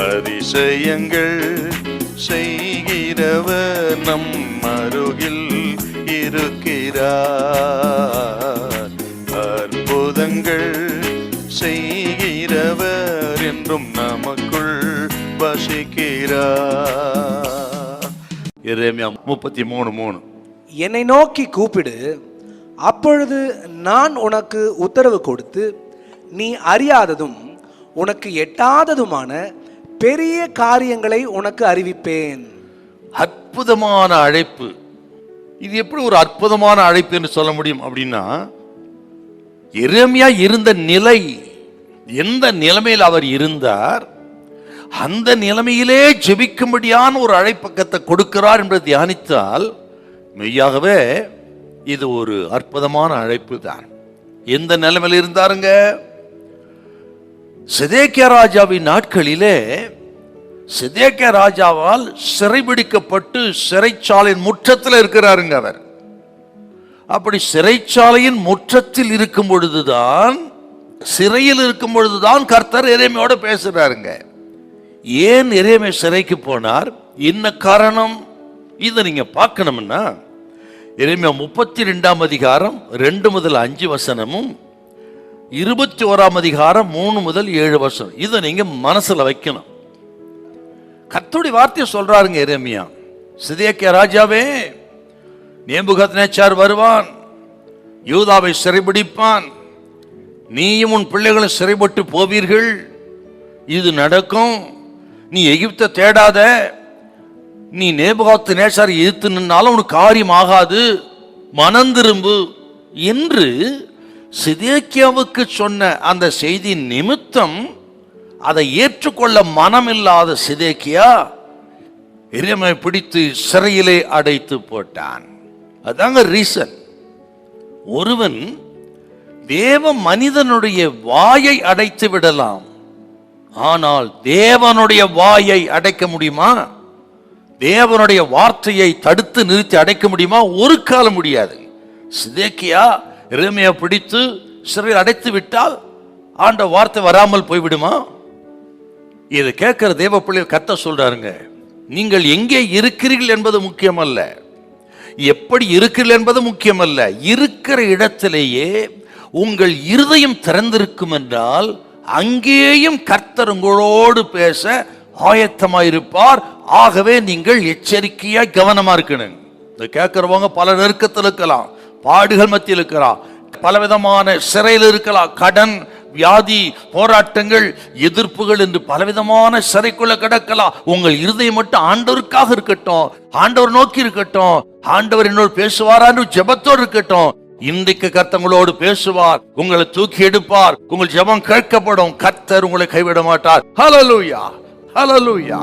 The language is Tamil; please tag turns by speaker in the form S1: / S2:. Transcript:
S1: அதிசயங்கள் செய்கிறவர் நம் அருகில் இருக்கிறார். அற்புதங்கள் செய்கிறவர் என்றும் நமக்குள் வசிக்கிறார். எரேமியா 33:3.
S2: என்னை நோக்கி கூப்பிடு, அப்பொழுது நான் உனக்கு உத்தரவு கொடுத்து நீ அறியாததும் உனக்கு எட்டாததுமான பெரிய காரியங்களை உனக்கு அறிவிப்பேன்.
S1: அற்புதமான அழைப்பு. இது எப்படி ஒரு அற்புதமான அழைப்பு என்று சொல்ல முடியும் அப்படின்னா, எரேமியா இருந்த நிலை, எந்த நிலைமையில் அவர் இருந்தார், அந்த நிலைமையிலே ஜெபிக்கும்படியான ஒரு அழைப்பக்கத்தை கொடுக்கிறார் என்று தியானித்தால் மெய்யாகவே இது ஒரு அற்புதமான அழைப்பு தான். எந்த நிலைமையில் இருந்தாருங்க? சிதேக்கியா ராஜாவின் நாட்களிலே சிதேக்கியா ராஜாவால் சிறைபிடிக்கப்பட்டு சிறைச்சாலையின் முற்றத்தில் இருக்கிறாருங்க அவர். அப்படி சிறைச்சாலையின் முற்றத்தில் இருக்கும் பொழுதுதான், சிறையில் இருக்கும் பொழுதுதான் கர்த்தர் எரேமியாவோட பேசுறாருங்க. ஏன் எரேமியா சிறைக்கு போனார், என்ன காரணம், இதை நீங்க பார்க்கணும்னா எரேமியா 32ஆம் அதிகாரம் 2 முதல் 5 வசனமும் 21ஆம் அதிகாரம் 3 முதல் 7 வசனம், இதை நீங்க மனசுல வைக்கணும். கர்த்தருடைய வார்த்தையை சொல்றாருங்க எரேமியா. சிதேக்கியா ராஜாவே, நேபுகத்நேச்சார் வருவான், யூதாவை சிறைபிடிப்பான், நீயும் உன் பிள்ளைகளும் சிறைப்பட்டு போவீர்கள், இது நடக்கும், நீ எகிப்தை தேடாத, நீ நேபுகாத்நேச்சாரை எதிர்த்து நின்னாலும் உனக்கு காரியம் ஆகாது, மனம் திரும்பு என்று சிதேக்கியாவுக்கு சொன்ன அந்த செய்தி நிமித்தம் அதை ஏற்றுக்கொள்ள மனமில்லாத சிதேக்கியா எரேமியாவை பிடித்து சிறையிலே அடைத்து போட்டான். அதாங்க ரீசன். ஒருவன் தேவ மனிதனுடைய வாயை அடைத்து விடலாம், ஆனால் தேவனுடைய வாயை அடைக்க முடியுமா? தேவனுடைய வார்த்தையை தடுத்து நிறுத்தி அடைக்க முடியுமா? ஒரு காலம் முடியாது. சிதேக்கியா எரேமியா பிடித்து சிறையில் அடைத்து விட்டால் ஆண்ட வார்த்தை வராமல் போய்விடுமா? இதை கேட்கிற தேவ பிள்ளைகள் கர்த்தர் சொல்றாருங்க, நீங்கள் எங்கே இருக்கிறீர்கள் என்பது முக்கியமல்ல, எப்படி இருக்கிறீர்கள் என்பது முக்கியமல்ல, இருக்கிற இடத்திலேயே உங்கள் இருதயம் திறந்திருக்கும் என்றால் அங்கேயும் கர்த்தர் உங்களோடு பேச ஆயத்தமாயிருப்பார். ஆகவே நீங்கள் எச்சரிக்கையா கவனமா இருக்கணும். இதை கேட்கிறவங்க பல நெருக்கத்தில் இருக்கலாம், பாடுகள் மத்தியில் இருக்கலாம், பலவிதமான சிறையில் இருக்கலாம், கடன், வியாதி, போராட்டங்கள், எதிர்ப்புகள் என்று பலவிதமான சிறைக்குள்ள கிடக்கலாம். உங்கள் இருதயம் மட்டும் ஆண்டவருக்காக இருக்கட்டும், ஆண்டவர் நோக்கி இருக்கட்டும், ஆண்டவர் என்னோடு பேசுவாரான்னு ஜெபத்தோடு இருக்கட்டும். இன்றைக்கு கர்த்தங்களோடு பேசுவார், உங்களை தூக்கி எடுப்பார், உங்கள் ஜெபம் கேட்கப்படும், கர்த்தர் உங்களை கைவிட மாட்டார். ஹல்லேலூயா, ஹல்லேலூயா.